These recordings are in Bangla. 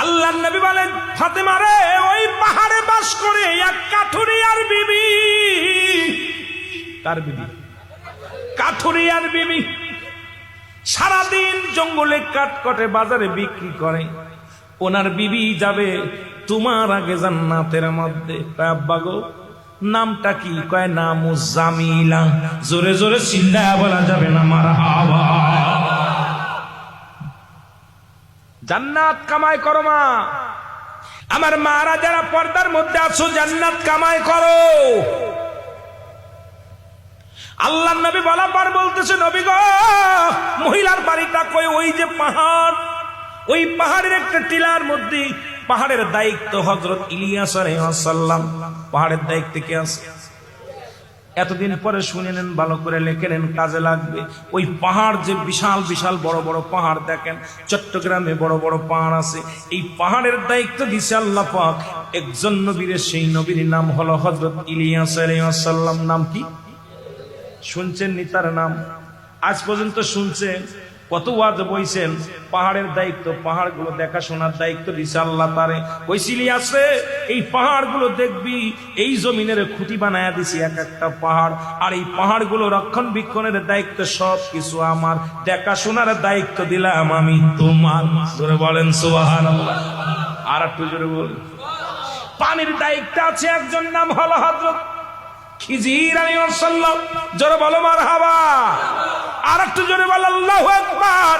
আল্লাহর নবী বলেন, ফাতেমা রে, ওই পাহাড়ে বাস করে এক কাঠুরিয়ার বিবি। কার বিবি? কাঠুরিয়ার বিবি। সারাদিন জঙ্গলে কাঠ কটে, বাজারে বিক্রি করে। ওনার বিবি যাবে তোমার আগে জান্নাতের মধ্যে। কয় আব্বা গো, নামটা কি? কয় নাম জামিলা। জোরে জোরে চিল্লায়া বলা যাবে না মারহাবা। জান্নাত কামাই করো মা। আমার মারা যারা পর্দার মধ্যে আছো, জান্নাত কামাই করো। আল্লাহ নবী বলার পর বলতেছে, নবী গো, মহিলার বাড়িটা কই? ওই যে পাহাড়, ওই পাহাড়ের একটা টিলার মধ্যে। পাহাড়ের দায়িত্ব হযরত ইলিয়াস আলাইহিস সালাম। পাহাড়ের দায়িত্ব কে আছে? এতদিন পরে শুনে নেন, ভালো করে লিখে নেন, কাজে লাগবে। ওই পাহাড় যে বিশাল বিশাল বড় বড় পাহাড় দেখেন, চট্টগ্রামে বড় বড় পাহাড় আছে। এই পাহাড়ের দায়িত্ব দিছে আল্লাহ পাক একজন নবীর। সেই নবীর নাম হলো হযরত ইলিয়াস আলাইহিস সালাম। নাম কি শুনছেন নি তার নাম? আজ পর্যন্ত শুনছেন? কত ওয়াজ বইছেন। পাহাড়ের দায়িত্ব, পাহাড়গুলো দেখাশোনার দায়িত্ব দিছে আল্লাহ তারে। কইছিলি আছে এই পাহাড়গুলো দেখবি, এই জমিনের খুঁটি বানায়া দিছি এক একটা পাহাড়। আর এই পাহাড়গুলো রক্ষণাবেক্ষণের দায়িত্ব সব কিছু আমার, দেখাশোনার দায়িত্ব দিলাম আমি তোমার। জোরে বলেন সুবহানাল্লাহ। আর একটু জোরে বলেন। পানির দায়িত্ব আছে একজন, নাম হলো হযরত খিজির আলাইহিস সালাম। জোরে বলো মারহাবা। আর একটু জোরে বলো আল্লাহু আকবার।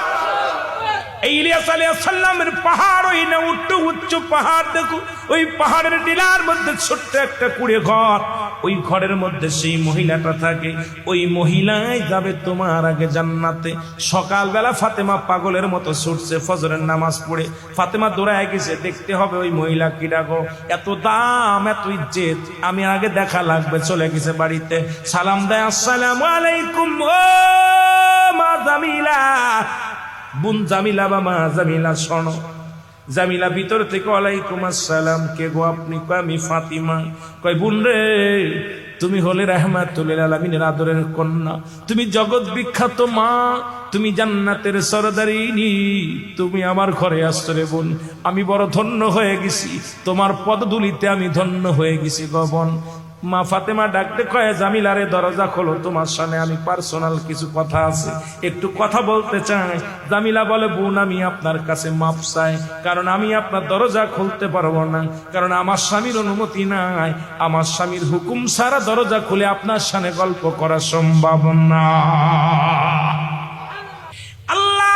এই ইলিয়াস আলাইহিস সালামের পাহাড়, ওই না উচ্চ উচ্চ পাহাড় দেখো। ওই পাহাড়ের টিলার মধ্যে ছোট্ট একটা কুড়ে ঘর। ওই ঘরের মধ্যে সেই মহিলাটা থাকে। ওই মহিলাই যাবে তোমার আগে জান্নাতে। সকালবেলা ফাতেমা পাগলের মতো ছুটছে ফজরের নামাজ পড়ে। ফাতেমা দৌড়ায় গেছে, দেখতে হবে ওই মহিলা কি ডাকো। এত দাম, এত ইজ্জত, আমি আগে দেখা লাগবে। চলে গেছে বাড়িতে, সালাম দেয়, আসসালামু আলাইকুম। ও মা জামিলা, বোন জামিলা বা মা জামিলা, শোনো। জামিলা ভিতর থেকে, ওয়ালাইকুম আসসালাম। কে গো আপনি? কয় আমি ফাতিমা। কয় বোন রে, তুমি হলে রাহমাতুল লিল আলামিনের আদরের কন্যা, তুমি জগৎ বিখ্যাত মা, তুমি জান্নাতের সরদারিনী, তুমি আমার ঘরে আসছো রে বোন। আমি বড় ধন্য হয়ে গেছি, তোমার পদধূলিতে আমি ধন্য হয়ে গেছি গো বোন। মা ফাতেমা ডাকতে কয়, জামিলারে দরজা খোলো, তোমার সামনে আমি পার্সোনাল কিছু কথা আছে, একটু কথা বলতে চাই। জামিলা বলে, বোন আমি আপনার কাছে মাপ চাই, কারণ আমি আপনার দরজা খুলতে পারবো না, কারণ আমার স্বামীর অনুমতি নাই। আমার স্বামীর হুকুম ছাড়া দরজা খুলে আপনার সামনে গল্প করা সম্ভব না। আল্লাহ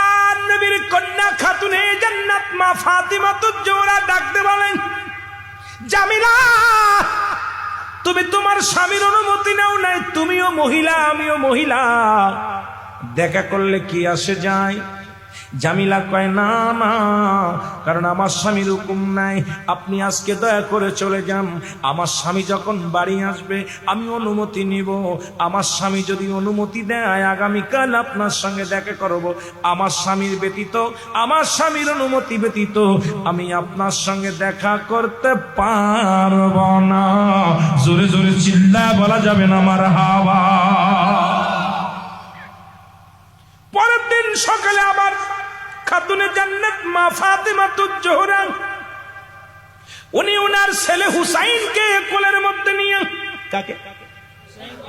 নবীর কন্যা খাতুনে জান্নাত মা ফাতিমাতুজ জোহরা ডাকতে বলেন, জামিলা তুমি তোমার স্বামীর অনুমতি নাও নাই, তুমিও মহিলা আমিও মহিলা, দেখা করলে কি আসে যায়? জামিলা কয়, না না, কারণ আমার স্বামীর হুকুম নাই, আপনি আজকে দয়া করে চলে যান। আমার স্বামী যখন বাড়ি আসবে আমি অনুমতি নিব। আমার স্বামী যদি অনুমতি দেয় আগামীকাল আপনার সঙ্গে দেখা করব। আমার স্বামীর ব্যতীত, আমার স্বামীর অনুমতি ব্যতীত আমি আপনার সঙ্গে দেখা করতে পারব না। জোরে জোরে চিল্লা বলা যাবে না মারহাবা। পরের দিন সকালে আবার খাতুনে জান্নাত মা ফাতিমাতুজ জোহরা, উনি ওনার ছেলে হুসাইনকে কোলের মধ্যে নিয়ে, কাকে?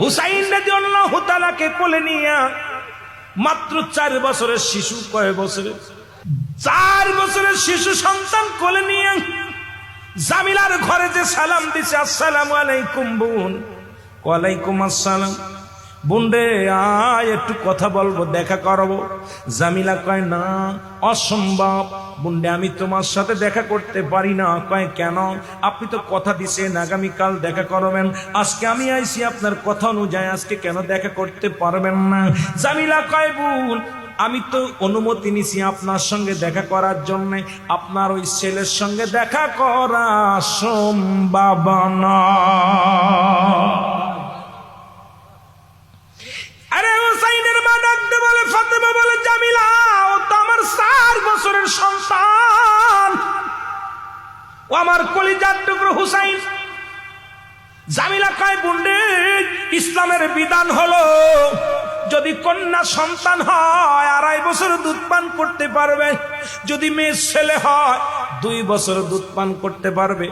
হুসাইন রাদিয়াল্লাহু তাআলাকে কোলে নিয়ে, মাত্র 4 বছরের শিশু, কয় বছরের? 4 বছরের শিশু সন্তান কোলে নিয়ে জামিলার ঘরে যে সালাম দিছে, আসসালামু আলাইকুম বোন। ওয়ালাইকুম আসসালাম। বোন রে আয়, একটু কথা বলবো, দেখা করবো। জামিলা কয়, না অসম্ভব বোন রে, আমি তোমার সাথে দেখা করতে পারি না। কয় কেন? আপনি তো কথা দিছেন আগামীকাল দেখা করবেন, আজকে আমি আইছি আপনার কথা অনুযায়ী, আজকে কেন দেখা করতে পারবেন না? জামিলা কয়, বোন আমি তো অনুমতি নিছি আপনার সঙ্গে দেখা করার জন্য, আপনার ওই ছেলের সঙ্গে দেখা করা সম্ভব না। আরে হুসাইনের মা ডাকতে বলে, ফাতেমা বলে, জামিলা ও তো আমার 4 বছরের সন্তান, ও আমার কলিজার টুকরো হুসাইন। জামিলা কয়, বোনরে ইসলামের বিধান হলো যদি কন্যা সন্তান হয় 2.5 বছর দুধ পান করতে পারবে, যদি মেয়ে ছেলে হয় 2 বছর দুধ পান করতে পারবে।